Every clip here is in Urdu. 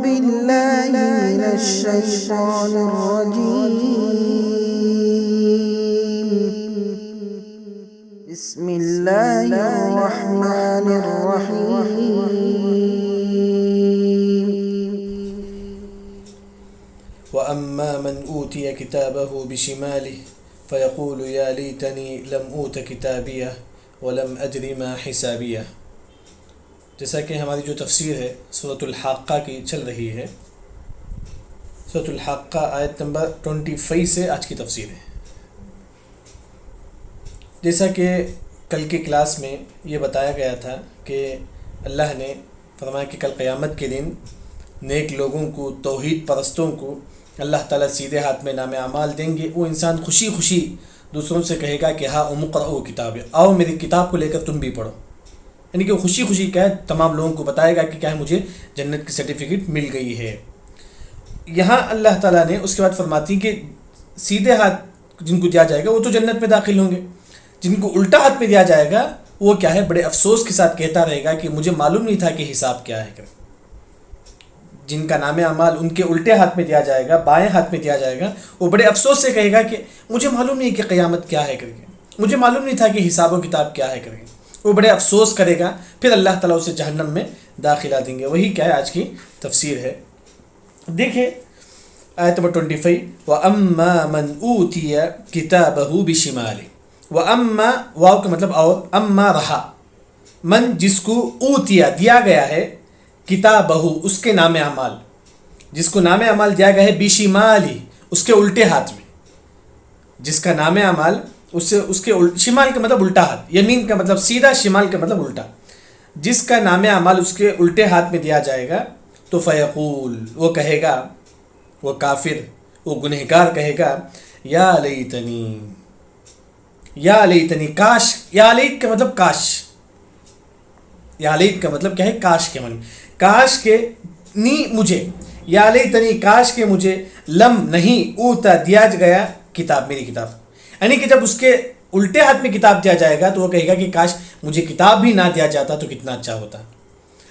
بالله من الشيطان الرجيم بسم الله الرحمن الرحيم وأما من أوتي كتابه بشماله فيقول يا ليتني لم أوت كتابيه ولم أدر ما حسابيه. جیسا کہ ہماری جو تفسیر ہے سورۃ الحاقہ کی چل رہی ہے، سورۃ الحاقہ آیت نمبر 25 سے آج کی تفسیر ہے. جیسا کہ کل کی کلاس میں یہ بتایا گیا تھا کہ اللہ نے فرمایا کہ کل قیامت کے دن نیک لوگوں کو، توحید پرستوں کو اللہ تعالیٰ سیدھے ہاتھ میں نام اعمال دیں گے. وہ انسان خوشی خوشی دوسروں سے کہے گا کہ ہاں اقرؤ کتاب، آؤ میری کتاب کو لے کر تم بھی پڑھو. یعنی کہ وہ خوشی خوشی کیا ہے تمام لوگوں کو بتائے گا کہ کیا ہے مجھے جنت کی سرٹیفکیٹ مل گئی ہے. یہاں اللہ تعالیٰ نے اس کے بعد فرماتی کہ سیدھے ہاتھ جن کو دیا جائے گا وہ تو جنت میں داخل ہوں گے، جن کو الٹا ہاتھ میں دیا جائے گا وہ کیا ہے بڑے افسوس کے ساتھ کہتا رہے گا کہ مجھے معلوم نہیں تھا کہ حساب کیا ہے. جن کا نام اعمال ان کے الٹے ہاتھ میں دیا جائے گا، بائیں ہاتھ میں دیا جائے گا، وہ بڑے افسوس سے کہے گا کہ مجھے معلوم نہیں کہ قیامت کیا ہے کر کے، مجھے معلوم نہیں تھا کہ حساب و کتاب کیا ہے کر کے. وہ بڑے افسوس کرے گا، پھر اللہ تعالیٰ اسے جہنم میں داخلہ دیں گے. وہی کیا ہے آج کی تفسیر ہے. دیکھیں آیت نمبر 25 وَأَمَّا مَنْ أُوتِيَ كِتَابَهُ بِشِمَالِهِ. وَأَمَّا واو کا مطلب اور، اما رہا، من جس کو اوتیا دیا گیا ہے، کتابہ اس کے نام اعمال، جس کو نام اعمال دیا گیا ہے بشمالی اس کے الٹے ہاتھ میں، جس کا نام اعمال اس کے شمال کا مطلب الٹا ہاتھ، یمین کا مطلب سیدھا، شمال کا مطلب الٹا، جس کا نام اعمال اس کے الٹے ہاتھ میں دیا جائے گا تو فیقول وہ کہے گا، وہ کافر، وہ گنہگار کہے گا یا لیتنی، یا لیتنی، کاش. یا لیت کا مطلب کاش، یا لیت کا مطلب کیا ہے کاش کے من، کاش کے نی مجھے، یا لیتنی کاش کے مجھے، لم نہیں، اوتا دیا گیا کتاب، میری کتاب. یعنی کہ جب اس کے الٹے ہاتھ میں کتاب دیا جائے گا تو وہ کہے گا کہ کاش مجھے کتاب بھی نہ دیا جاتا تو کتنا اچھا ہوتا،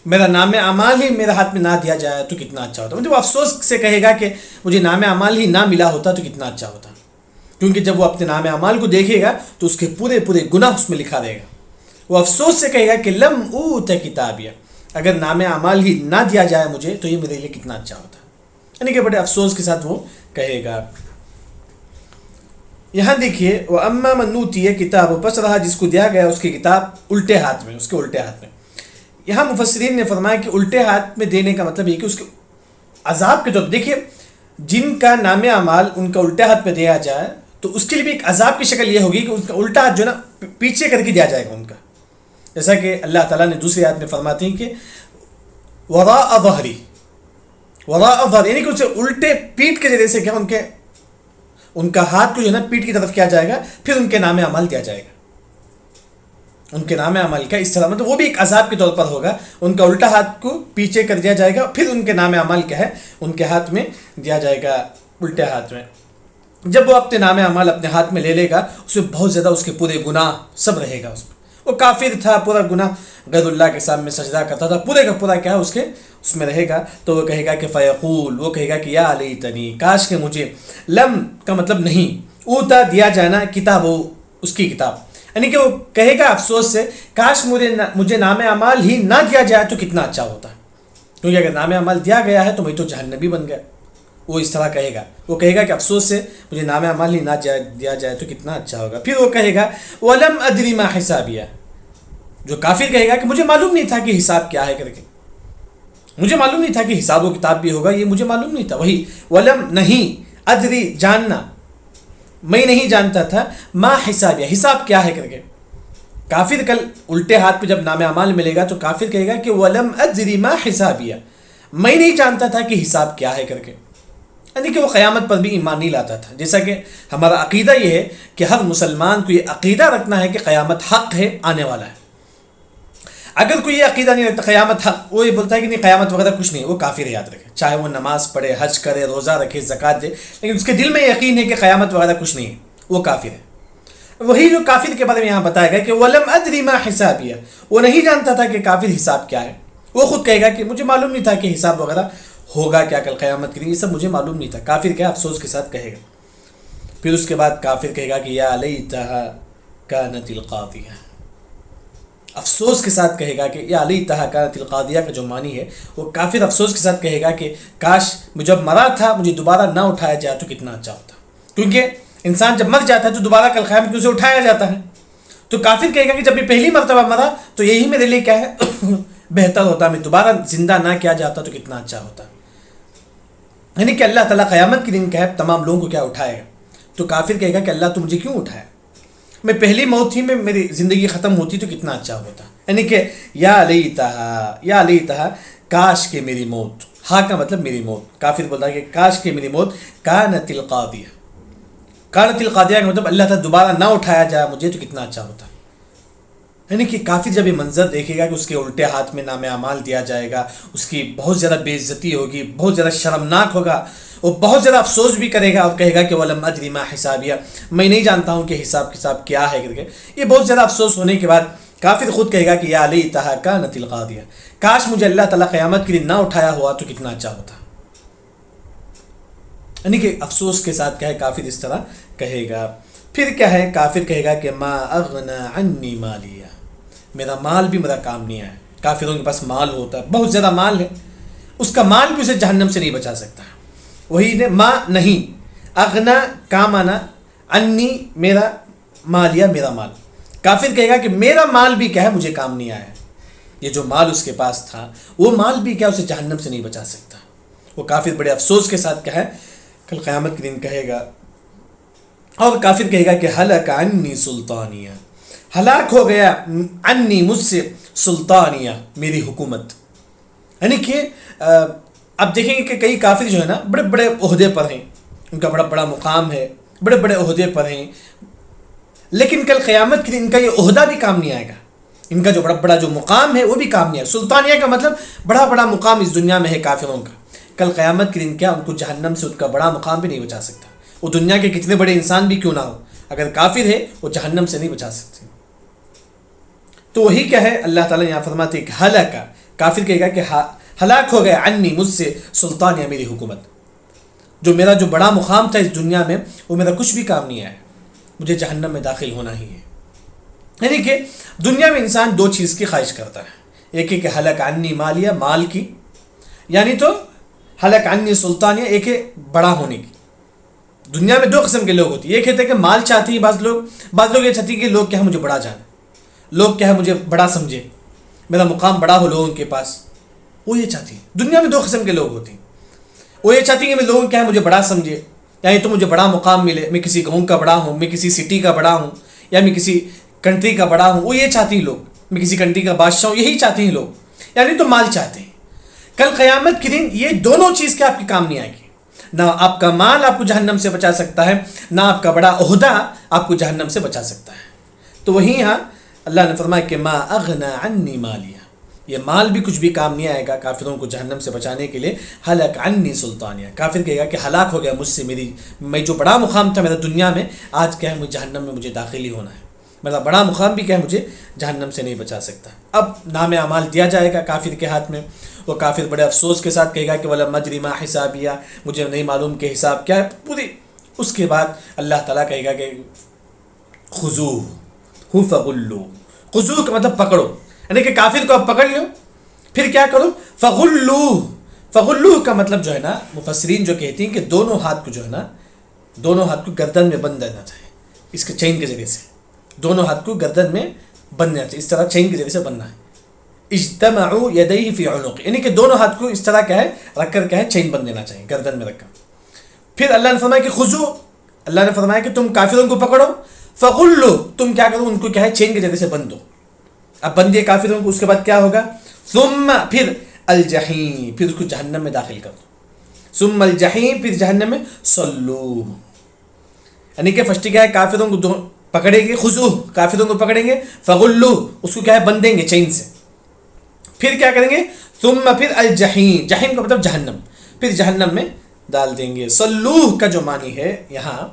میرا نام اعمال ہی میرے ہاتھ میں نہ دیا جائے تو کتنا اچھا ہوتا. مجھے وہ افسوس سے کہے گا کہ مجھے نام اعمال ہی نہ ملا ہوتا تو کتنا اچھا ہوتا. کیونکہ جب وہ اپنے نام اعمال کو دیکھے گا تو اس کے پورے گناہ اس میں لکھا رہے گا. وہ افسوس سے کہے گا کہ لم اوت کتابیہ، اگر نام اعمال ہی نہ دیا جائے مجھے تو یہ میرے لیے کتنا اچھا ہوتا. یعنی کہ بڑے افسوس کے ساتھ وہ کہے گا. یہاں دیکھیے وَأَمَّا مَنْ أُوتِيَ کتاب، پس رہا جس کو دیا گیا اس کی کتاب الٹے ہاتھ میں، اس کے الٹے ہاتھ میں. یہاں مفسرین نے فرمایا کہ الٹے ہاتھ میں دینے کا مطلب یہ کہ اس کے عذاب کے طور پر، دیکھیے جن کا نام اعمال ان کا الٹے ہاتھ پہ دیا جائے تو اس کے لیے بھی ایک عذاب کی شکل یہ ہوگی کہ اس کا الٹا ہاتھ جو نا پیچھے کر کے دیا جائے گا ان کا. جیسا کہ اللہ تعالیٰ نے دوسری آیت میں فرماتے ہیں کہ وراء ظہری، وراء ظہر، یعنی کہ ان سے الٹے پیٹ کے ذریعے سے کیا ان کا ہاتھ کو جو ہے نا پیٹ کی طرف کیا جائے گا، پھر ان کے نام اعمال دیا جائے گا. ان کے نام اعمال کا اس طرح مطلب وہ بھی ایک عذاب کے طور پر ہوگا. ان کا الٹا ہاتھ کو پیچھے کر دیا جائے گا، پھر ان کے نام اعمال کیا ہے ان کے ہاتھ میں دیا جائے گا، الٹے ہاتھ میں. جب وہ اپنے نام اعمال اپنے ہاتھ میں لے لے گا اس میں بہت زیادہ اس کے پورے گناہ سب رہے گا. اس میں وہ کافر تھا، پورا گناہ غیر اللہ کے سامنے سجدہ کرتا تھا، پورے کا پورا کیا ہے اس میں رہے گا. تو وہ کہے گا کہ فیقول، وہ کہے گا کہ یا لیتنی کاش کہ مجھے، لم کا مطلب نہیں، اوتا دیا جانا کتاب ہو اس کی کتاب. یعنی کہ وہ کہے گا افسوس سے کاش مجھے نام اعمال ہی نہ دیا جائے تو کتنا اچھا ہوتا، کیونکہ اگر نام اعمال دیا گیا ہے تو میں تو جہنمی بن گیا. وہ اس طرح کہے گا، وہ کہے گا کہ افسوس سے مجھے نام اعمال ہی نہ دیا جائے تو کتنا اچھا ہوگا. پھر وہ کہے گا وَلَمْ أَدْرِ مَا حِسَابِيَهْ، جو کافر کہے گا کہ مجھے معلوم نہیں تھا کہ حساب کیا ہے کر کے، مجھے معلوم نہیں تھا کہ حساب و کتاب بھی ہوگا، یہ مجھے معلوم نہیں تھا. وہی وَلَمْ نہیں، ادری جاننا، میں نہیں جانتا تھا، ما حسابیہ حساب کیا ہے کر کے. کافر کل الٹے ہاتھ پہ جب نام اعمال ملے گا تو کافر کہے گا کہ وَلَمْ أَدْرِ مَا حِسَابِيَهْ، میں نہیں جانتا تھا کہ حساب کیا ہے کر کے. یعنی کہ وہ قیامت پر بھی ایمان نہیں لاتا تھا. جیسا کہ ہمارا عقیدہ یہ ہے کہ ہر مسلمان کو یہ عقیدہ رکھنا ہے کہ قیامت حق ہے، آنے والا ہے. اگر کوئی یہ عقیدہ نہیں رکھتا قیامت حق، وہ یہ بولتا ہے کہ نہیں قیامت وغیرہ کچھ نہیں، وہ کافر ہے. یاد رکھے، چاہے وہ نماز پڑھے، حج کرے، روزہ رکھے، زکوٰۃ دے، لیکن اس کے دل میں یقین ہے کہ قیامت وغیرہ کچھ نہیں ہے، وہ کافر ہے. وہی جو کافر کے بارے میں یہاں بتایا گیا کہ وَلَمْ أَدْرِ مَا حِسَابِيَهْ، وہ نہیں جانتا تھا کہ کافر حساب کیا ہے. وہ خود کہے گا کہ مجھے معلوم نہیں تھا کہ حساب وغیرہ ہوگا کیا کل قیامت کے دن، یہ سب مجھے معلوم نہیں تھا. کافر کیا افسوس کے ساتھ کہے گا. پھر اس کے بعد کافر کہے گا کہ یا لیتہا کانت القاضیہ. افسوس کے ساتھ کہے گا کہ یا لیتہا کانت القاضیہ کا جو معنی ہے وہ کافر افسوس کے ساتھ کہے گا کہ کاش جب مرا تھا مجھے دوبارہ نہ اٹھایا جائے تو کتنا اچھا ہوتا. کیونکہ انسان جب مر جاتا ہے تو دوبارہ کل قیامت میں اسے اٹھایا جاتا ہے. تو کافر کہے گا کہ جب یہ پہلی مرتبہ مرا تو یہی میرے لیے کیا ہے بہتر ہوتا، میں دوبارہ زندہ نہ کیا جاتا تو کتنا اچھا ہوتا. یعنی کہ اللہ تعالیٰ قیامت کے دن کیا ہے تمام لوگوں کو کیا اٹھائے گا. تو کافر کہے گا کہ اللہ تو مجھے کیوں اٹھایا، میں پہلی موت تھی میں میری زندگی ختم ہوتی تو کتنا اچھا ہوتا. یعنی کہ یا لیتہا کاش کہ میری موت، ہاں کا مطلب میری موت. کافر بولتا ہے کہ کاش کہ میری موت کانت القاضیہ. کانت القاضیہ کا مطلب اللہ تعالیٰ دوبارہ نہ اٹھایا جائے مجھے تو کتنا اچھا ہوتا. یعنی کہ کافر جب یہ منظر دیکھے گا کہ اس کے الٹے ہاتھ میں نام اعمال دیا جائے گا، اس کی بہت زیادہ بے عزتی ہوگی، بہت زیادہ شرمناک ہوگا، وہ بہت زیادہ افسوس بھی کرے گا اور کہے گا کہ وَلَمْ أَدْرِ مَا حِسَابِيَهْ، میں نہیں جانتا ہوں کہ حساب کتاب کیا ہے کر کے. یہ بہت زیادہ افسوس ہونے کے بعد کافر خود کہے گا کہ یا لیتہا کانت القاضیہ، کاش مجھے اللہ تعالیٰ قیامت کے دن نہ اٹھایا ہوا تو کتنا اچھا ہوتا. یعنی کہ افسوس کے ساتھ کیا ہے کافر اس طرح کہے گا. پھر کیا ہے کافر کہے گا کہ ما اغنى عنی مالیہ، میرا مال بھی میرا کام نہیں آیا. کافروں کے پاس مال ہوتا ہے، بہت زیادہ مال ہے، اس کا مال بھی اسے جہنم سے نہیں بچا سکتا. وہی نے ما نہیں، اغنا کام آنا، عنی میرا، مالیہ میرا مال. کافر کہے گا کہ میرا مال بھی کیا ہے مجھے کام نہیں آیا. یہ جو مال اس کے پاس تھا وہ مال بھی کیا اسے جہنم سے نہیں بچا سکتا. وہ کافر بڑے افسوس کے ساتھ کیا ہے کل قیامت کے دن کہے گا. اور کافر کہے گا کہ ہلک عنی سلطانیہ، ہلاک ہو گیا عنی مجھ سے سلطانیہ میری حکومت. یعنی کہ اب دیکھیں گے کہ کئی کافر جو ہے نا بڑے بڑے عہدے پر ہیں، ان کا بڑا بڑا مقام ہے، بڑے بڑے عہدے پر ہیں، لیکن کل قیامت کے دن ان کا یہ عہدہ بھی کام نہیں آئے گا. ان کا جو بڑا بڑا جو مقام ہے وہ بھی کام نہیں آئے. سلطانیہ کا مطلب بڑا بڑا مقام اس دنیا میں ہے کافروں کا. کل قیامت کے دن کیا ان کو جہنم سے ان کا بڑا مقام بھی نہیں بچا سکتا. وہ دنیا کے کتنے بڑے انسان بھی کیوں نہ ہو، اگر کافر ہے وہ جہنم سے نہیں بچا سکتے. تو وہی کیا ہے اللہ تعالیٰ یہاں فرماتے ہیں کہ ہلاکا، کافر کہے گا کہ ہلاک ہو گیا عنی مجھ سے سلطانیہ میری حکومت. جو میرا جو بڑا مقام تھا اس دنیا میں وہ میرا کچھ بھی کام نہیں آیا، مجھے جہنم میں داخل ہونا ہی ہے. یعنی کہ دنیا میں انسان دو چیز کی خواہش کرتا ہے، ایک ہے کہ ہلاک عنی مالیہ، مال کی، یعنی تو ہلاک عنی سلطانیہ، ایک ہے بڑا ہونے کی. دنیا میں دو قسم کے لوگ ہوتے ہیں، یہ کہتے ہیں کہ مال چاہتی ہے بعض لوگ یہ چاہتے ہیں کہ لوگ کیا ہے مجھے بڑا جانے، لوگ کیا ہے مجھے بڑا سمجھے، میرا مقام بڑا ہو لوگوں کے پاس. وہ یہ چاہتی ہیں. دنیا میں دو قسم کے لوگ ہوتے ہیں، وہ یہ چاہتی ہیں کہ میں لوگوں کیا ہے مجھے بڑا سمجھے، یعنی تو مجھے بڑا مقام ملے، میں کسی گاؤں کا بڑا ہوں، میں کسی سٹی کا بڑا ہوں، یا میں کسی کنٹری کا بڑا ہوں. وہ یہ چاہتی ہیں لوگ، میں کسی کنٹری کا بادشاہ ہوں، یہی چاہتی ہیں لوگ، یعنی تو مال چاہتے ہیں. کل قیامت کے دن یہ دونوں چیز کے آپ کے کام نہیں آئے گی. نہ آپ کا مال آپ کو جہنم سے بچا سکتا ہے، نہ آپ کا بڑا عہدہ آپ کو جہنم سے بچا سکتا ہے. تو وہیں یہاں اللہ نے فرمایا کہ ما اغنا عنی مالیہ، یہ مال بھی کچھ بھی کام نہیں آئے گا کافروں کو جہنم سے بچانے کے لیے. ہلک عنی سلطانیہ، کافر کہے گا کہ ہلاک ہو گیا مجھ سے میں جو بڑا مقام تھا میرا دنیا میں، آج کیا ہے مجھے جہنم میں مجھے داخل ہی ہونا ہے. میرا بڑا مقام بھی کیا ہے مجھے جہنم سے نہیں بچا سکتا. اب نام اعمال دیا جائے گا کافر کے ہاتھ میں. وہ کافر بڑے افسوس کے ساتھ کہے گا کہ وَلَمْ أَدْرِ مَا حِسَابِيَهْ، مجھے نہیں معلوم کہ حساب کیا ہے پوری. اس کے بعد اللہ تعالیٰ کہے گا کہ خُذُوهُ فَغُلُّوهُ، خُذُوهُ کا مطلب پکڑو، یعنی کہ کافر کو اب پکڑ لو، پھر کیا کرو، فَغُلُّوهُ کا مطلب جو ہے نا مفسرین جو کہتی ہیں کہ دونوں ہاتھ کو جو ہے نا، دونوں ہاتھ کو گردن میں بند رہنا چاہیے، اس کے چین کے ذریعے سے دونوں ہاتھ کو گردن میں بند رہنا چاہیے، اس طرح چین کے ذریعے سے بننا ہے. اجتمعوا یدیہ فی عنق، یعنی کہ دونوں ہاتھ کو اس طرح کیا ہے رکھ کر کیا ہے چین بند دینا چاہیے گردن میں رکھ کر. پھر اللہ نے فرمایا کہ خذو، اللہ نے فرمایا کہ تم کافروں کو پکڑو، فغلو، تم کیا کرو ان کو کیا ہے چین کے ذریعے سے بند دو. اب بند دیے کافروں کو، اس کے بعد کیا ہوگا، ثم پھر الجحیم، پھر اس کو جہنم میں داخل کر دو. ثم الجحیم، پھر جہنم میں صلو، یعنی کہ فرسٹ کیا ہے کافروں کو پکڑیں گے، خذو کافروں کو پکڑیں گے، فغلو اس کو کیا ہے بندیں گے چین سے. پھر کیا کریں گے، ثم پھر الجحیم، جحیم کا مطلب جہنم، پھر جہنم میں ڈال دیں گے. صلوہ کا جو معنی ہے یہاں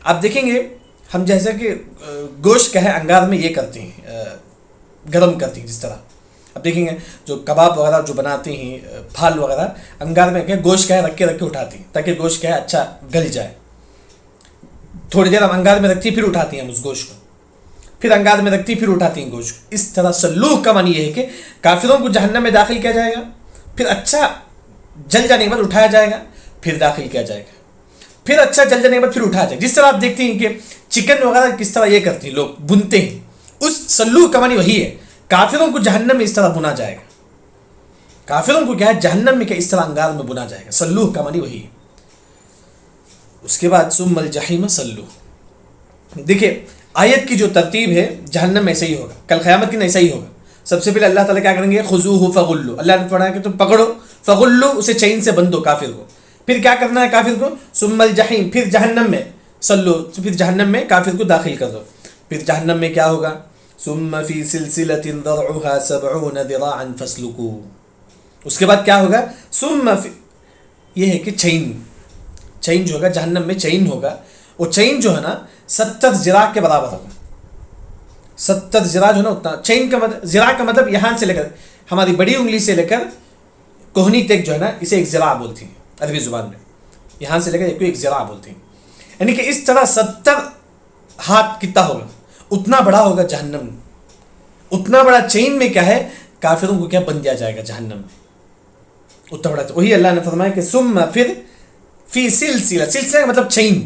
آپ دیکھیں گے، ہم جیسا کہ گوشت کا ہے انگار میں یہ کرتے ہیں گرم کرتے ہیں جس طرح، اب دیکھیں گے جو کباب وغیرہ جو بناتے ہیں پھال وغیرہ، انگار میں کیا گوشت کیا ہے رکھ کے اٹھاتی ہیں تاکہ گوشت کیا ہے اچھا گل جائے. تھوڑی دیر ہم انگار میں رکھتی ہیں پھر اٹھاتی ہیں ہم اس گوشت کو، پھر انگار میں رکھتی پھر اٹھاتی ہیں گوشت کو. اس طرح سلوک کا معنی یہ ہے کہ کافروں کو جہنم میں داخل کیا جائے گا، پھر اچھا جل جانے کے بعد اٹھایا جائے گا، پھر داخل کیا جائے گا، پھر اچھا جل جانے کے بعد پھر اٹھایا جائے گا. جس طرح آپ دیکھتے ہیں کہ چکن وغیرہ کس طرح یہ کرتے ہیں لوگ بنتے ہیں، اس سلوک کا معنی وہی ہے. کافروں کو جہنم میں اس طرح بنا جائے گا، کافروں کو کیا ہے جہنم میں کیا اس طرح انگار میں بنا جائے گا. سلوک کا معنی وہی ہے. اس کے بعد ثم الجحیم صلو. دیکھیے آیت کی جو ترتیب ہے جہنم میں ایسا ہی ہوگا، کل قیامت کی ایسا ہی ہوگا. سب سے پہلے اللہ تعالیٰ کیا کریں گے، خذوہ فغلو، اللہ نے فرمایا کہ تم پکڑو، فغلو اسے چین سے بندھو کافر کو. پھر کیا کرنا ہے کافر کو، ثم الجحیم، پھر جہنم میں صلو، پھر جہنم میں کافر کو داخل کر دو. پھر جہنم میں کیا ہوگا، ثم فی سلسلۃ ذرعها 70 ذراعا فاسلکوہ. اس کے بعد کیا ہوگا، ثم یہ ہے کہ چین جو ہوگا جہنم میں چین ہوگا، وہ چین جو ہے نا 70 ذراع کے برابر ہوگا. 70 ذراع جو ہے نا اتنا چین کا مطلب، ذراع کا مطلب یہاں سے لے کر ہماری بڑی انگلی سے لے کر کوہنی تک جو ہے نا اسے ایک ذراع بولتی ہیں عربی زبان میں. یہاں سے لے کر ایک ذراع بولتی ہیں. یعنی کہ اس طرح 70 ہاتھ کتنا ہوگا، اتنا بڑا ہوگا جہنم. اتنا بڑا چین میں کیا ہے کافروں کو کیا بن دیا جائے گا جہنم میں، اتنا بڑا. وہی اللہ نے فرمایا کہ ثم پھر فی سلسلہ کا مطلب چین.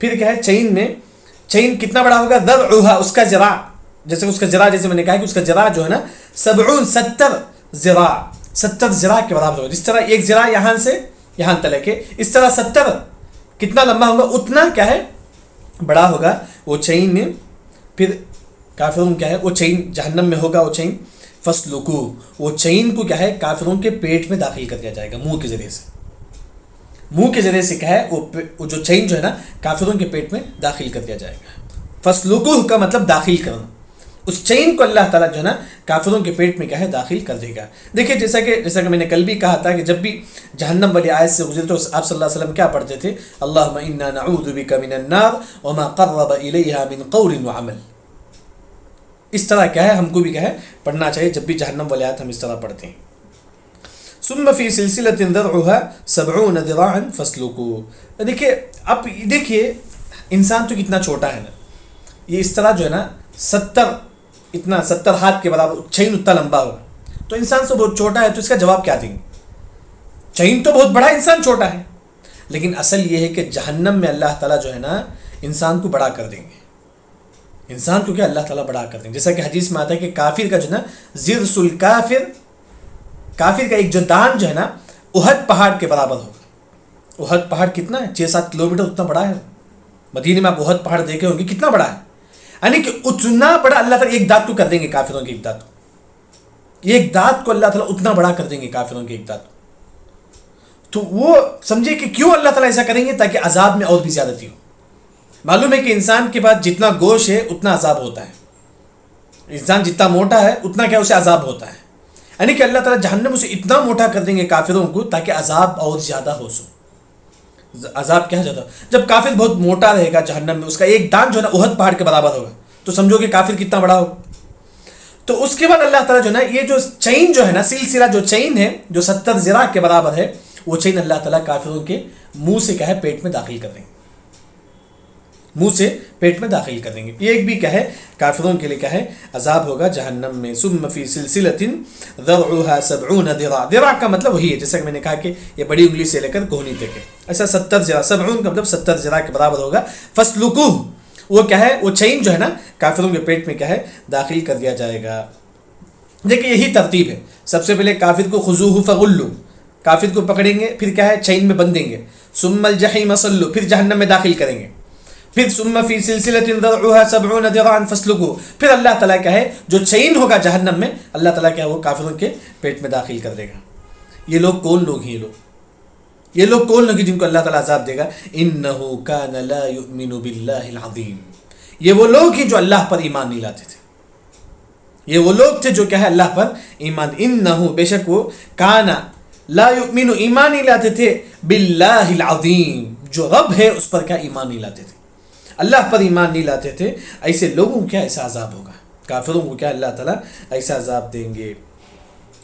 پھر کیا ہے چین میں، چین کتنا بڑا ہوگا، ذرعها اس کا ذراع، جیسے اس کا ذراع، جیسے میں نے کہا کہ اس کا ذراع جو ہے نا 70 ذراع، 70 ذراع کے برابر ہوگا. جس طرح ایک ذراع یہاں سے یہاں تلک ہے، اس طرح 70 کتنا لمبا ہوگا، اتنا کیا ہے بڑا ہوگا وہ چین میں. پھر کافروں کیا ہے وہ چین جہنم میں ہوگا، وہ چین فسلکو، وہ چین کو کیا ہے کافروں کے پیٹ میں داخل کر دیا جائے گا منہ کے ذریعے سے. منہ کے ذریعے سے کیا ہے وہ جو چین جو ہے نا کافروں کے پیٹ میں داخل کر دیا جائے گا. فسلکو کا مطلب داخل کرنا. اس چین کو اللہ تعالیٰ جو ہے نا کافروں کے پیٹ میں کیا ہے داخل کر دے گا. دیکھیے جیسا کہ میں نے کل بھی کہا تھا کہ جب بھی جہنم والی آیت سے گزرے تو آپ صلی اللہ علیہ وسلم کیا پڑھتے تھے، اللہم انا نعوذ بک من النار وما قرب الیہا من قول وعمل. اس طرح کیا ہے ہم کو بھی کیا ہے پڑھنا چاہیے جب بھی جہنم والی آیت ہم اس طرح پڑھتے ہیں. ثم فی سلسلۃ ذرعها 70 ذراعا فاسلکوہ. دیکھیے اب دیکھیے انسان تو کتنا چھوٹا ہے نا، یہ اس طرح جو ہے نا 70 ہاتھ کے برابر چین اتنا لمبا ہوگا، تو انسان سے بہت چھوٹا ہے تو اس کا جواب کیا دیں گے. چین تو بہت بڑا ہے، انسان چھوٹا ہے. لیکن اصل یہ ہے کہ جہنم میں اللہ تعالیٰ جو ہے نا انسان کو بڑا کر دیں گے. انسان کو کیا اللہ تعالیٰ بڑا کر دیں گے. جیسا کہ حدیث میں آتا ہے کہ کافر کا جو ہے نا ضرس الکافر، کافر کا ایک جو دان جو ہے نا احد پہاڑ کے برابر ہوگا. احد پہاڑ کتنا ہے، 6-7 کلومیٹر اتنا بڑا ہے. مدینے میں آپ احد پہاڑ دیکھے ہوں گے کتنا بڑا ہے. یعنی کہ اتنا بڑا اللہ تعالیٰ ایک دانت کو کر دیں گے کافروں کی ایک دانت کو. ایک دانت کو اللہ تعالیٰ اتنا بڑا کر دیں گے کافروں کی ایک دانت کو. تو وہ سمجھے کہ کیوں اللہ تعالیٰ ایسا کریں گے، تاکہ عذاب میں اور بھی زیادتی ہو. معلوم ہے کہ انسان کے پاس جتنا گوشت ہے اتنا عذاب ہوتا ہے. انسان جتنا موٹا ہے اتنا کیا اسے عذاب ہوتا ہے. یعنی کہ اللہ تعالیٰ جہنم اسے اتنا موٹا کر دیں گے کافروں کو تاکہ عذاب اور زیادہ ہو سو. عذاب کیا زیادہ، جب کافر بہت موٹا رہے گا جہنم میں، اس کا ایک دان جو ہے نا احد پہاڑ کے برابر ہوگا، تو سمجھو کہ کافر کتنا بڑا ہوگا. تو اس کے بعد اللہ تعالیٰ جو ہے نا یہ جو چین جو ہے نا سلسلہ جو چین ہے جو 70 ذراع کے برابر ہے، وہ چین اللہ تعالیٰ کافروں کے منہ سے کیا ہے پیٹ میں داخل کر دیں گے. منہ سے پیٹ میں داخل کر دیں گے. یہ ایک بھی کیا ہے کافروں کے لیے کیا ہے عذاب ہوگا جہنم میں. ثم فی سلسلۃ ذرعها 70 ذراع. ذراع کا مطلب وہی ہے جیسا کہ میں نے کہا کہ یہ بڑی انگلی سے لے کر کوہنی تک ہے. ایسا 70 ذراع، 70 کا مطلب 70 ذراع کے برابر ہوگا. فاسلکوہ وہ کیا ہے وہ چین جو ہے نا کافروں کے پیٹ میں کیا ہے داخل کر دیا جائے گا. دیکھیں یہی ترتیب ہے. سب سے پہلے کافر کو خذوہ فغلو، کافر کو پکڑیں گے، پھر کیا ہے چین میں بندھیں گے. ثم الجحیم صلو، پھر جہنم میں داخل کریں گے. پھر ثم فی سلسلۃ ذرعها 70 ذراعا فاسلکوہ. پھر اللہ تعالیٰ کیا ہے جو چین ہوگا جہنم میں اللہ تعالیٰ کیا ہے وہ کافروں کے پیٹ میں داخل کر دے گا. یہ لوگ کون لوگ ہیں، یہ لوگ کون لوگ ہیں جن کو اللہ تعالیٰ عذاب دے گا. انہ کان لا یؤمن باللہ العظیم. یہ وہ لوگ ہیں جو اللہ پر ایمان نہیں لاتے تھے. یہ وہ لوگ تھے جو کیا ہے اللہ پر ایمان، انہ بے شک وہ کانا لا یؤمن ایمان نہیں لاتے تھے باللہ العظیم جو رب ہے اس پر کیا ایمان نہیں لاتے تھے، اللہ پر ایمان نہیں لاتے تھے. ایسے لوگوں کو کیا ایسا عذاب ہوگا، کافروں کو کیا اللہ تعالیٰ ایسا عذاب دیں گے.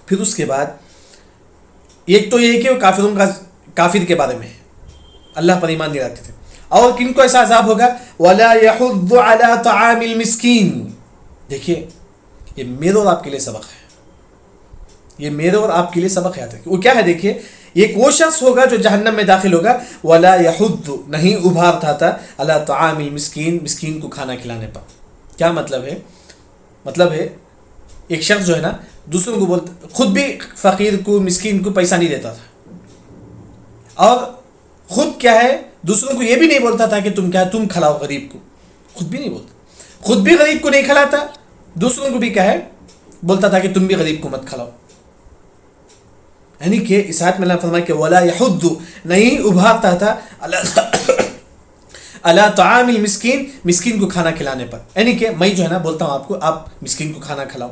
پھر اس کے بعد ایک تو یہ کہ وہ کافر کے بارے میں اللہ پر ایمان نہیں لاتے تھے. اور کن کو ایسا عذاب ہوگا؟ وَلَا يَحُضُّ عَلَىٰ طَعَامِ الْمِسْكِينِ. دیکھیے یہ میرے اور آپ کے لیے سبق ہے، یہ میرے اور آپ کے لیے سبق یاد ہے. وہ کیا ہے؟ دیکھیے ایک وہ شخص ہوگا جو جہنم میں داخل ہوگا، وَلَا يَحُضُّ نہیں ابھارتا تھا، عَلَىٰ طَعَامِ الْمِسْكِينِ مسکین کو کھانا کھلانے پر. کیا مطلب ہے؟ مطلب ہے ایک شخص جو ہے نا دوسروں کو بولتا، خود بھی فقیر کو مسکین کو پیسہ نہیں دیتا تھا، اور خود کیا ہے دوسروں کو یہ بھی نہیں بولتا تھا کہ تم کیا ہے تم کھلاؤ غریب کو، خود بھی نہیں بولتا، خود بھی غریب کو نہیں کھلاتا، دوسروں کو بھی کیا ہے بولتا تھا کہ تم بھی غریب کو مت کھلاؤ. یعنی کہ اس آیت میں اللہ فرمایا کہ ولا یحض نہیں ابھارتا تھا علی طعام المسکین مسکین کو کھانا کھلانے پر. یعنی کہ میں جو ہے نا بولتا ہوں آپ کو آپ مسکین کو کھانا کھلاؤ،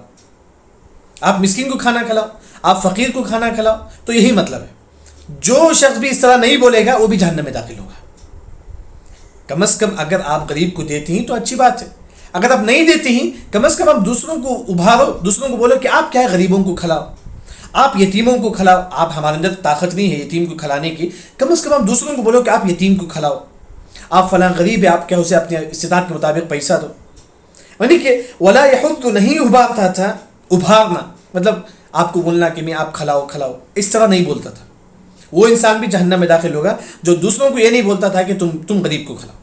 آپ مسکین کو کھانا کھلاؤ، آپ فقیر کو کھانا کھلاؤ. تو یہی مطلب ہے جو شخص بھی اس طرح نہیں بولے گا وہ بھی جہنم میں داخل ہوگا. کم از کم اگر آپ غریب کو دیتی ہیں تو اچھی بات ہے، اگر آپ نہیں دیتی ہیں کم از کم آپ دوسروں کو ابھارو، دوسروں کو بولو کہ آپ کیا ہے غریبوں کو کھلاؤ، آپ یتیموں کو کھلاؤ. آپ ہمارے اندر طاقت نہیں ہے یتیم کو کھلانے کی، کم از کم آپ دوسروں کو بولو کہ آپ یتیم کو کھلاؤ، آپ فلاں غریب ہے آپ کیا اسے اپنے استطاعت کے مطابق پیسہ دو. یعنی کہ ولا یحض نہیں ابھارتا تھا، ابھارنا مطلب آپ کو بولنا کہ میں آپ کھلاؤ کھلاؤ، اس طرح نہیں بولتا تھا. وہ انسان بھی جہنم میں داخل ہوگا جو دوسروں کو یہ نہیں بولتا تھا کہ تم غریب کو کھلاؤ.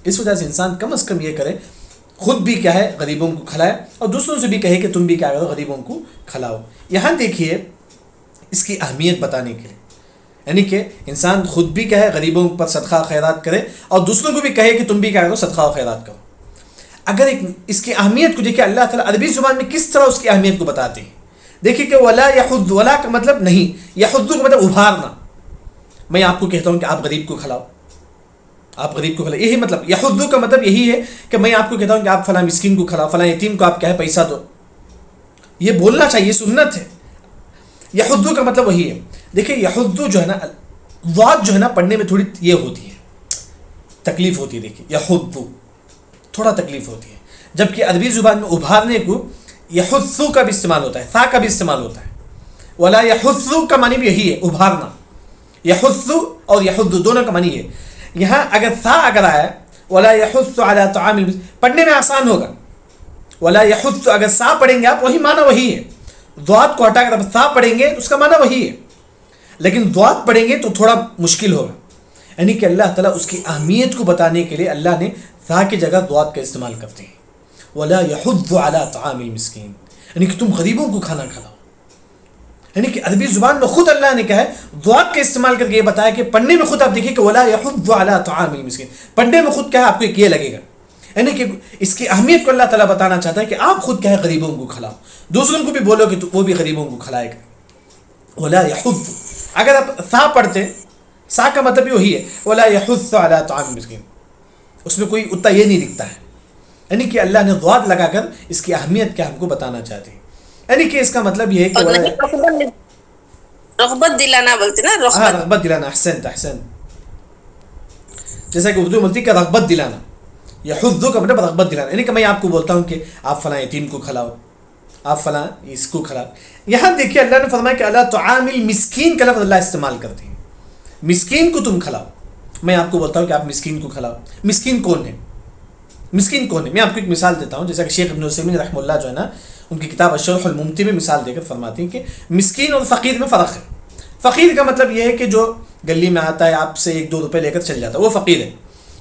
اس وجہ سے انسان کم از کم یہ کرے خود بھی کیا ہے غریبوں کو کھلائے اور دوسروں سے بھی کہے کہ تم بھی کیا کرو غریبوں کو کھلاؤ. یہاں دیکھیے اس کی اہمیت بتانے کے لیے، یعنی کہ انسان خود بھی کیا ہے غریبوں پر صدقہ خیرات کرے اور دوسروں کو بھی کہے کہ تم بھی کیا کرو صدقہ و خیرات کرو. اگر ایک اس کی اہمیت کو دیکھیں اللہ تعالیٰ عربی زبان میں کس طرح اس کی اہمیت کو بتاتے ہیں. دیکھیے کہ ولا یحض، ولا کا مطلب نہیں، یحض کا مطلب ابھارنا. میں آپ کو کہتا ہوں کہ آپ غریب کو کھلاؤ، آپ غریب کو کھلاؤ، یہی مطلب یحض کا مطلب یہی ہے کہ میں آپ کو کہتا ہوں کہ آپ فلاں مسکین کو کھلاؤ، فلاں یتیم کو آپ کیا ہے پیسہ دو. یہ بولنا چاہیے، سنت ہے. یحض کا مطلب وہی ہے. دیکھیں یحض جو ہے نا ضاد جو ہے نا پڑھنے میں تھوڑی یہ ہوتی ہے، تکلیف ہوتی ہے. دیکھیے یحض تھوڑا تکلیف ہوتی ہے، جبکہ عربی زبان میں ابھارنے کو یحث کا بھی استعمال ہوتا ہے، ثا کا بھی استعمال ہوتا ہے. ولا یحث کا معنی بھی یہی ہے ابھارنا. یحث اور یحض دونوں کا معنی ہے. یہاں اگر ثا اگر آیا ولا یحث علی طعام پڑھنے میں آسان ہوگا. ولا یحث اگر سا پڑھیں گے آپ وہی معنی وہی ہے. ضاد کو ہٹا کر اب ثا پڑھیں گے اس کا معنی وہی ہے، لیکن ضاد پڑھیں گے تو تھوڑا مشکل ہوگا. یعنی کہ اللہ تعالیٰ اس کی اہمیت کو بتانے کے لیے اللہ نے ثا کی جگہ ضاد کا استعمال کرتے ہیں. ولا یحض علی طعام المسکین یعنی کہ تم غریبوں کو کھانا کھلاؤ. یعنی کہ عربی زبان میں خود اللہ نے کہا ہے ضاد کا استعمال کر کے یہ بتایا کہ پڑھنے میں خود آپ دیکھیں کہ ولا یحض علی طعام المسکین، پڑھنے میں خود کیا ہے آپ کو ایک یہ لگے گا. یعنی کہ اس کی اہمیت کو اللہ تعالیٰ بتانا چاہتا ہے کہ آپ خود کیا ہے غریبوں کو کھلاؤ، دوسروں کو بھی بولو کہ وہ بھی غریبوں کو کھلائے گا. ولا یحض اگر آپ ثا پڑھتے سا کا مطلب وہی ہے ولا یحض علی طعام المسکین، اس میں کوئی اتنا یہ نہیں دکھتا ہے. یعنی کہ اللہ نے ضاد لگا کر اس کی اہمیت کیا ہم کو بتانا چاہتے ہیں. یعنی کہ اس کا مطلب یہ ہے کہ رغبت دلانا بولتے نا، رغبت دلانا. احسن جیسا کہ اردو بولتی کہ رغبت دلانا. یحض کا مطلب رغبت دلانا، یعنی کہ میں آپ کو بولتا ہوں کہ آپ فلاں یتیم کو کھلاؤ، آپ فلاں اس کو کھلاؤ. یہاں دیکھیے اللہ نے فرمایا کہ اللہ طعام المسکین کا لفظ اللہ استعمال کرتے ہیں. مسکین کو تم کھلاؤ. میں آپ کو بولتا ہوں کہ آپ مسکین کو کھلاؤ. مسکین کون ہے؟ مسکین کون ہے؟ میں آپ کو ایک مثال دیتا ہوں. جیسا کہ شیخ ابن عثیمین رحمہ اللہ جو ہے نا ان کی کتاب الشرح الممتع میں مثال دے کر فرماتے ہیں کہ مسکین اور فقیر میں فرق ہے. فقیر کا مطلب یہ ہے کہ جو گلی میں آتا ہے آپ سے 1-2 روپے لے کر چل جاتا ہے، وہ فقیر ہے.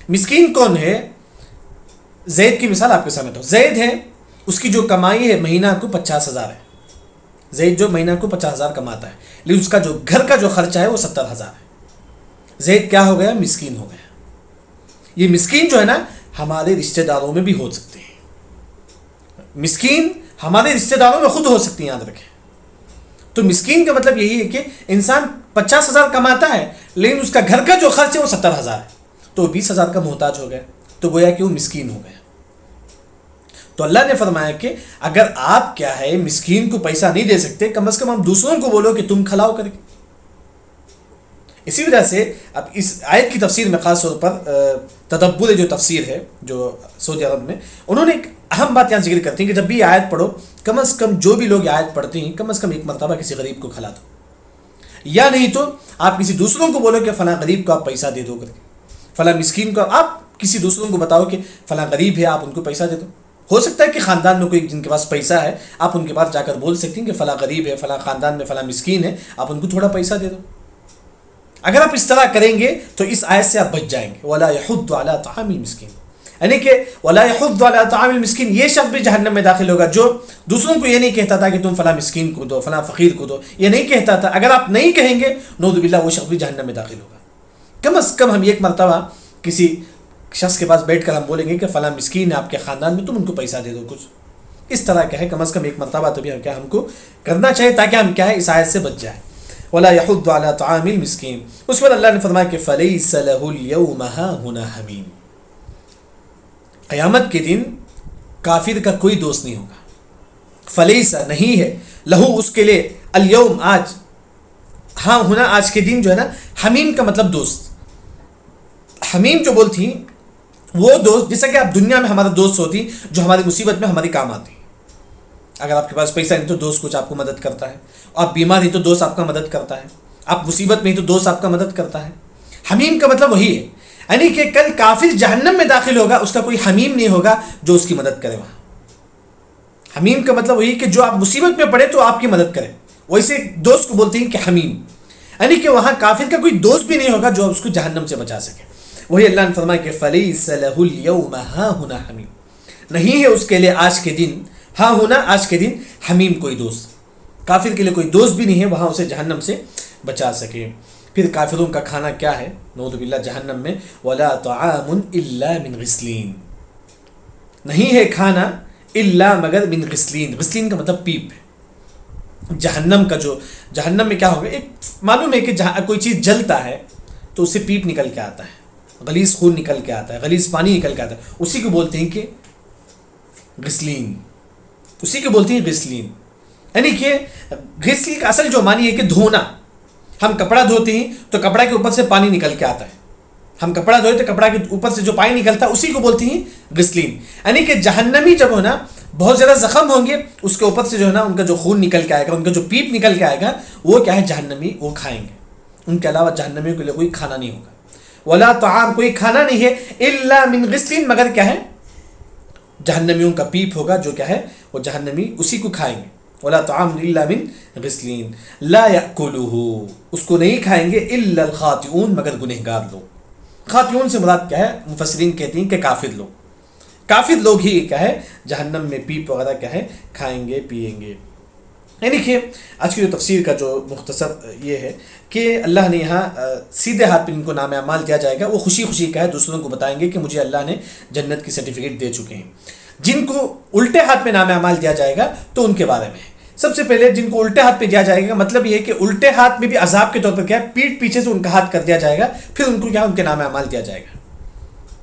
مسکین کون ہے؟ زید کی مثال آپ کے سامنے. زید ہے، اس کی جو کمائی ہے مہینہ کو 50,000 ہے. زید جو مہینہ کو 50,000 کماتا ہے، لیکن اس کا جو گھر کا جو خرچہ ہے وہ 70,000 ہے. زید کیا ہو گیا؟ مسکین ہو گیا. یہ مسکین جو ہے نا ہمارے رشتہ داروں میں بھی ہو سکتے ہیں. مسکین ہمارے رشتہ داروں میں خود ہو سکتی ہیں، یاد رکھیں. تو مسکین کا مطلب یہی ہے کہ انسان 50,000 کماتا ہے لیکن اس کا گھر کا جو خرچ ہے وہ 70,000 ہے، تو 20,000 کا محتاج ہو گیا، تو گویا کہ وہ مسکین ہو گیا. تو اللہ نے فرمایا کہ اگر آپ کیا ہے مسکین کو پیسہ نہیں دے سکتے کم از کم ہم دوسروں کو بولو کہ تم کھلاؤ کر کے. اسی وجہ سے اب اس آیت کی تفسیر میں خاص طور پر تدبر جو تفسیر ہے جو سعودی عرب میں انہوں نے ایک اہم بات یہاں ذکر کرتے ہیں کہ جب بھی آیت پڑھو کم از کم جو بھی لوگ یہ آیت پڑھتے ہیں کم از کم ایک مرتبہ کسی غریب کو کھلا دو، یا نہیں تو آپ کسی دوسروں کو بولو کہ فلاں غریب کو آپ پیسہ دے دو کر کے، فلاں مسکین کو آپ کسی دوسروں کو بتاؤ کہ فلاں غریب ہے آپ ان کو پیسہ دے دو. ہو سکتا ہے کہ خاندان میں کوئی جن کے پاس پیسہ ہے آپ ان کے پاس جا کر بول سکتے ہیں کہ فلاں غریب ہے، فلاں خاندان میں فلاں مسکین ہے، آپ ان کو تھوڑا پیسہ دے دو. اگر آپ اس طرح کریں گے تو اس آیت سے آپ بچ جائیں گے. وَلَا يَحُضُّ عَلَىٰ طَعَامِ الْمِسْكِينِ، یعنی کہ وَلَا يَحُضُّ عَلَىٰ طَعَامِ الْمِسْكِينِ، یہ شخص بھی جہنم میں داخل ہوگا جو دوسروں کو یہ نہیں کہتا تھا کہ تم فلاں مسکین کو دو، فلاں فقیر کو دو، یہ نہیں کہتا تھا. اگر آپ نہیں کہیں گے نعوذ باللہ وہ شخص بھی جہنم میں داخل ہوگا. کم از کم ہم ایک مرتبہ کسی شخص کے پاس بیٹھ کر ہم بولیں گے کہ فلاں مسکین ہے آپ کے خاندان میں، تم ان کو پیسہ دے دو کچھ. اس طرح کیا ہے کم از کم ایک مرتبہ تو بھی ہم کو کرنا چاہیے تاکہ ہم کیا ہے اس آیت سے بچ جائیں. وَلَا يَحُضُّ عَلَىٰ طَعَامِ الْمِسْكِينِ. اس پر اللہ نے فرمایا کہ فَلَيْسَ لَهُ الْيَوْمَ هَاهُنَا حَمِيمٌ. قیامت کے دن کافر کا کوئی دوست نہیں ہوگا. فلیسا نہیں ہے، لہو اس کے لیے، الیوم آج، ہاں ہونا آج کے دن جو ہے نا، حمیم کا مطلب دوست. حمیم جو بولتی وہ دوست جیسا کہ آپ دنیا میں ہمارا دوست ہوتی جو ہماری مصیبت میں ہماری کام آتی. اگر آپ کے پاس پیسہ نہیں تو دوست کچھ آپ کو مدد کرتا ہے، آپ بیمار ہیں تو دوست آپ کا مدد کرتا ہے، آپ مصیبت میں ہیں تو دوست آپ کا مدد کرتا ہے. حمیم کا مطلب وہی ہے، یعنی کہ کل کافر جہنم میں داخل ہوگا اس کا کوئی حمیم نہیں ہوگا جو اس کی مدد کرے. وہاں حمیم کا مطلب وہی کہ جو آپ مصیبت میں پڑے تو آپ کی مدد کرے، ویسے دوست کو بولتے ہیں کہ حمیم، یعنی کہ وہاں کافر کا کوئی دوست بھی نہیں ہوگا جو اس کو جہنم سے بچا سکے. وہی اللہ نے فرمایا کہ فلیس لہ اليوم ہاہنا حمیم، نہیں ہے اس کے لیے آج کے دن، ہاں ہونا آج کے دن، حمیم کوئی دوست. کافر کے لیے کوئی دوست بھی نہیں ہے وہاں اسے جہنم سے بچا سکے. پھر کافروں کا کھانا کیا ہے نعوذ باللہ جہنم میں؟ ولا طعام الا من غسلین، نہیں ہے کھانا الا مگر من غسلین. غسلین کا مطلب پیپ. جہنم کا جو جہنم میں کیا ہوگا، ایک معلوم ہے کہ جہاں کوئی چیز جلتا ہے تو اس سے پیپ نکل کے آتا ہے، غلیظ خون نکل کے آتا ہے، غلیظ پانی نکل کے آتا ہے، اسی کو بولتے ہیں کہ غسلین، اسی کو بولتے ہیں غسلین. یعنی کہ غسل کا اصل جو معنی ہے کہ دھونا. ہم کپڑا دھوتے ہیں تو کپڑا کے اوپر سے پانی نکل کے آتا ہے، ہم کپڑا دھوئے تو کپڑا کے اوپر سے جو پانی نکلتا ہے اسی کو بولتے ہیں غسلین. یعنی کہ جہنمی جب ہونا بہت زیادہ زخم ہوں گے اس کے اوپر سے جو ہے نا ان کا جو خون نکل کے آئے گا، ان کا جو پیپ نکل کے آئے گا، وہ کیا ہے جہنمی وہ کھائیں گے. ان کے علاوہ جہنمیوں کے لیے کوئی کھانا نہیں ہوگا. ولا طعام کوئی کھانا نہیں ہے الا من غسلین مگر کیا ہے جہنمیوں کا پیپ ہوگا جو کیا ہے وہ جہنمی اسی کو کھائیں گے. ولا طعام الا من غسلین لا یاکلہ، اس کو نہیں کھائیں گے الا الخاطئون مگر گنہگار لوگ. خاطئون سے مراد کیا ہے؟ مفسرین کہتے ہیں کہ کافر لوگ. کافر لوگ ہی کیا ہے جہنم میں پیپ وغیرہ کیا ہے کھائیں گے پیئیں گے. یعنی کہ آج کی جو تفسیر کا جو مختصر یہ ہے کہ اللہ نے یہاں سیدھے ہاتھ پہ ان کو نام اعمال دیا جائے گا، وہ خوشی خوشی کا ہے دوسروں کو بتائیں گے کہ مجھے اللہ نے جنت کی سرٹیفکیٹ دے چکے ہیں. جن کو الٹے ہاتھ پہ نام اعمال دیا جائے گا تو ان کے بارے میں سب سے پہلے جن کو الٹے ہاتھ پہ دیا جائے گا مطلب یہ ہے کہ الٹے ہاتھ میں بھی عذاب کے طور پر کیا ہے پیٹ پیچھے سے ان کا ہاتھ کر دیا جائے گا، پھر ان کو کیا ان کے نام اعمال دیا جائے گا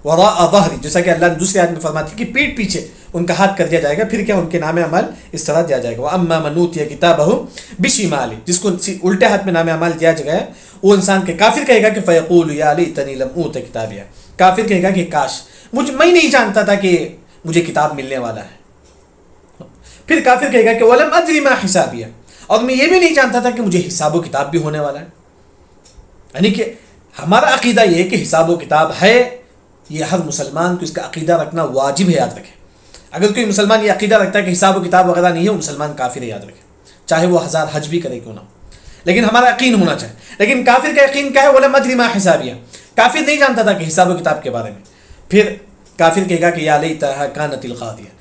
وراء ظہری، جیسا کہ اللہ نے دوسری آیت میں فرماتی ہے کہ پیٹ پیچھے ان کا ہاتھ کر دیا جائے گا، پھر کیا ان کے نام اعمال اس طرح دیا جائے گا. واما من اوتی کتابہ بشمالہ، جس کو الٹے ہاتھ میں نام اعمال دیا جائے گا وہ انسان کے کافر کہے گا کہ فیقول یا لیتنی لم اوت کتابیہ، کافر کہے گا کہ کاش میں نہیں جانتا تھا کہ مجھے کتاب ملنے والا ہے. پھر کافر کہے گا کہ ولم ادری ما حسابیہ، اور میں یہ بھی نہیں جانتا تھا کہ مجھے حساب و کتاب بھی ہونے والا ہے. یعنی کہ ہمارا عقیدہ یہ ہے کہ حساب و کتاب ہے، یہ ہر مسلمان کو اس کا عقیدہ رکھنا واجب ہے. یاد رکھے اگر کوئی مسلمان یہ عقیدہ رکھتا ہے کہ حساب و کتاب وغیرہ نہیں ہے وہ مسلمان کافر ہے. یاد رکھے چاہے وہ 1000 حج بھی کرے کیوں نہ، لیکن ہمارا یقین ہونا چاہیے. لیکن کافر کا یقین کیا ہے؟ ولم ادری ما حسابیہ، کافر نہیں جانتا تھا کہ حساب و کتاب کے بارے میں. پھر کافر کہے گا کہ یا لیتہا کانت القاضیہ،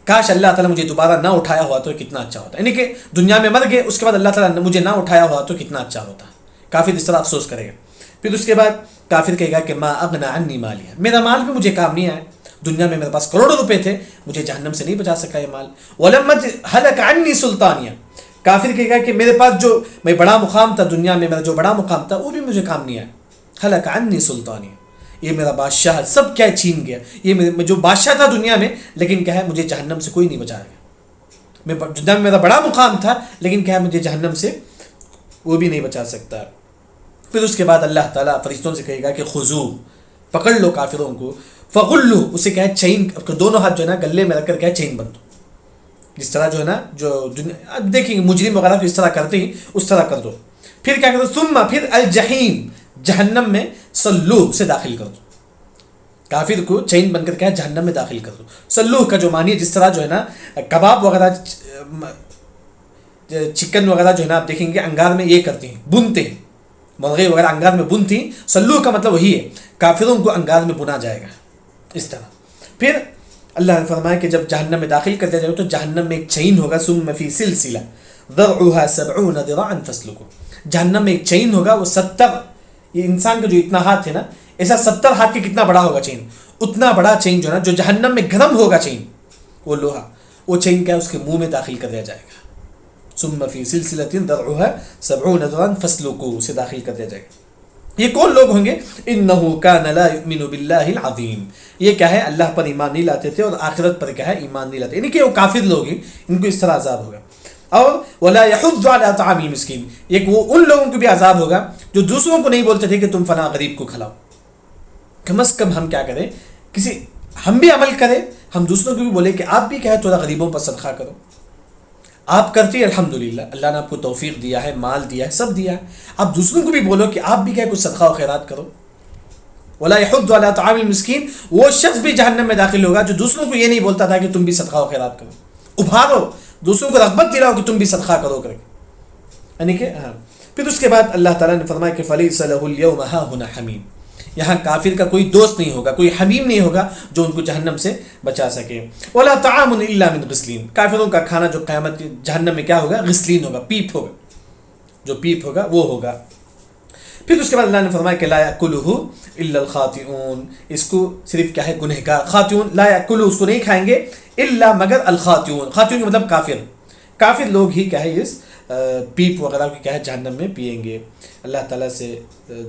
کاش اللہ تعالیٰ مجھے دوبارہ نہ اٹھایا ہوا تو کتنا اچھا ہوتا. یعنی کہ دنیا میں مر گئے اس کے بعد اللہ تعالیٰ نے مجھے نہ اٹھایا ہوا تو کتنا اچھا ہوتا. کافر اس طرح افسوس کرے گا. پھر اس کے بعد کافر کہے گا کہ ما اغنی عنی مالیہ، میرا مال بھی مجھے کام نہیں آیا، دنیا میں میرے پاس کروڑوں روپے تھے، مجھے جہنم سے نہیں بچا سکا یہ مال. ولم ہلک عنی سلطانیہ، کافر کہے گا کہ میرے پاس جو میں بڑا مقام تھا دنیا میں، میرا جو بڑا مقام تھا وہ بھی مجھے کام نہیں آیا. ہلک عنی سلطانیہ، یہ میرا بادشاہ سب کیا چھین گیا، یہ میں جو بادشاہ تھا دنیا میں لیکن کیا ہے مجھے جہنم سے کوئی نہیں بچائے گا. میں دنیا میں میرا بڑا مقام تھا لیکن کیا ہے مجھے جہنم سے وہ بھی نہیں بچا سکتا. پھر اس کے بعد اللہ تعالیٰ فرشتوں سے کہے گا کہ خذو پکڑ لو کافروں کو، فغلو اسے کیا ہے چین، دونوں ہاتھ جو ہے نا گلے میں رکھ کر کیا ہے چین بندھو، جس طرح جو ہے نا جو اب دیکھیں گے مجرم وغیرہ کو اس طرح کرتے ہی اس طرح کر دو. پھر کیا کرو، ثم پھر الجحیم جہنم میں سلو اسے داخل کر دو، کافر کو چین بن کر کیا ہے جہنم میں داخل کر دو. سلو کا جو معنی ہے جس طرح جو ہے نا کباب وغیرہ چکن وغیرہ جو ہے نا آپ دیکھیں گے انگار میں یہ کرتے ہیں بنتے ہیں، مرغے وغیرہ انگار میں بنتی ہیں، سلو کا مطلب وہی ہے کافروں کو انگار میں بنا جائے گا اس طرح. پھر اللہ نے فرمایا کہ جب جہنم میں داخل کر دیا جائے تو جہنم میں ایک چین ہوگا، ثم فی سلسلہ ذرعها 70 ذراعا فاسلکوہ، جہنم میں ایک چین ہوگا وہ 70، یہ انسان کا جو اتنا ہاتھ ہے نا ایسا 70 ہاتھ کے کتنا بڑا ہوگا چین، اتنا بڑا چین جو ہے نا جو جہنم میں گرم ہوگا چین، وہ لوہا، وہ چین کیا اس کے منہ میں داخل کر دیا جائے گا. ثم فی سلسلۃ ذرعها 70 ذراعا فاسلکوہ، اسے داخل کر دیا جائے گا. یہ کون لوگ ہوں گے؟ انہ کان لا یؤمن باللہ العظیم، یہ کیا ہے اللہ پر ایمان نہیں لاتے تھے اور آخرت پر کیا ہے ایمان نہیں لاتے، یعنی کہ وہ کافر لوگ ہیں، ان کو اس طرح عذاب ہوگا. اور ولا یحض علی طعام المسکین، ایک وہ ان لوگوں کو بھی عذاب ہوگا جو دوسروں کو نہیں بولتے تھے کہ تم فلاں غریب کو کھلاؤ. کم از کم ہم کیا کریں، ہم بھی عمل کریں، ہم دوسروں کو بھی بولیں کہ آپ بھی کیا ہے تھوڑا غریبوں پر صدقہ کرو. آپ کرتے ہیں الحمدللہ، اللہ نے آپ کو توفیق دیا ہے، مال دیا ہے، سب دیا ہے، آپ دوسروں کو بھی بولو کہ آپ بھی کیا کچھ صدقہ و خیرات کرو. ولا یحض علی طعام المسکین، وہ شخص بھی جہنم میں داخل ہوگا جو دوسروں کو یہ نہیں بولتا تھا کہ تم بھی صدقہ و خیرات کرو، ابھارو دوسروں کو رغبت دلاؤ کہ تم بھی صدقہ کرو کر کے، یعنی کہ ہاں. پھر اس کے بعد اللہ تعالیٰ نے فرمایا کہ فلیس لہ اليوم ہاہنا حمیم، یہاں کافر کا کوئی دوست نہیں ہوگا، کوئی حمیم نہیں ہوگا جو ان کو جہنم سے بچا سکے. ولا طعام الا من غسلین، کافروں کا کھانا جو قیامت جہنم میں کیا ہوگا، غسلین ہوگا، پیپ ہوگا، جو پیپ ہوگا وہ ہوگا. پھر اس کے بعد اللہ نے فرمایا کہ لا یاکلہ الا الخاطئون، اس کو صرف کیا ہے گنہگار، خاطئون لا یاکلہ اس کو نہیں کھائیں گے، الا مگر الخاطئون، خاطئون مطلب کافر لوگ ہی کیا ہے اس پیپ وغیرہ کی کیا ہے جہنم میں پئیں گے. اللہ تعالیٰ سے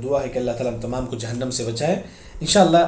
دعا ہے کہ اللہ تعالیٰ تمام کو جہنم سے بچائے. انشاءاللہ